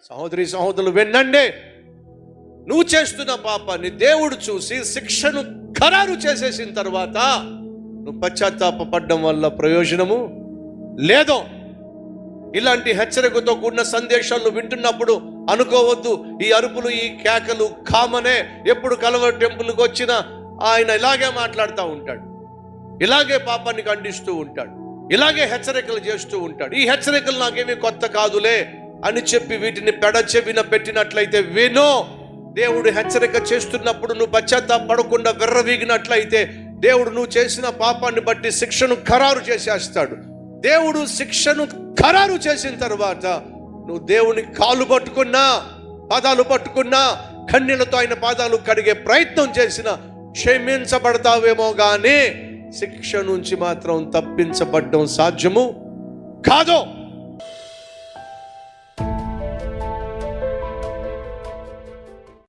సహోదరి సహోదరులు వినండి, నువ్వు చేస్తున్న పాపాన్ని దేవుడు చూసి శిక్షను ఖరారు చేసేసిన తర్వాత నువ్వు పశ్చాత్తాపపడడం వల్ల ప్రయోజనము లేదు. ఇలాంటి హెచ్చరికతో కూడిన సందేశాలు వింటున్నప్పుడు అనుకోవద్దు, ఈ అరుపులు ఈ కేకలు కామనే. ఎప్పుడు కలవరి టెంపుల్కి వచ్చినా ఆయన ఇలాగే మాట్లాడుతూ ఉంటాడు, ఇలాగే పాపాన్ని ఖండిస్తూ ఉంటాడు, ఇలాగే హెచ్చరికలు చేస్తూ ఉంటాడు. ఈ హెచ్చరికలు నాకేమీ కొత్త కాదులే అని చెప్పి వీటిని పెడచెవిన పెట్టినట్లయితే వినో. దేవుడు హెచ్చరిక చేస్తున్నప్పుడు నువ్వు పశ్చాత్తాపడకుండా విర్రవీగినట్లయితే దేవుడు నువ్వు చేసిన పాపాన్ని బట్టి శిక్షను ఖరారు చేసేస్తాడు. దేవుడు శిక్షను ఖరారు చేసిన తర్వాత నువ్వు దేవుని కాలు పట్టుకున్నా, పాదాలు పట్టుకున్నా, కన్నీళ్లతో ఆయన పాదాలు కడిగే ప్రయత్నం చేసిన క్షమించబడతావేమో కానీ శిక్ష నుంచి మాత్రం తప్పించబడడం సాధ్యము కాదు.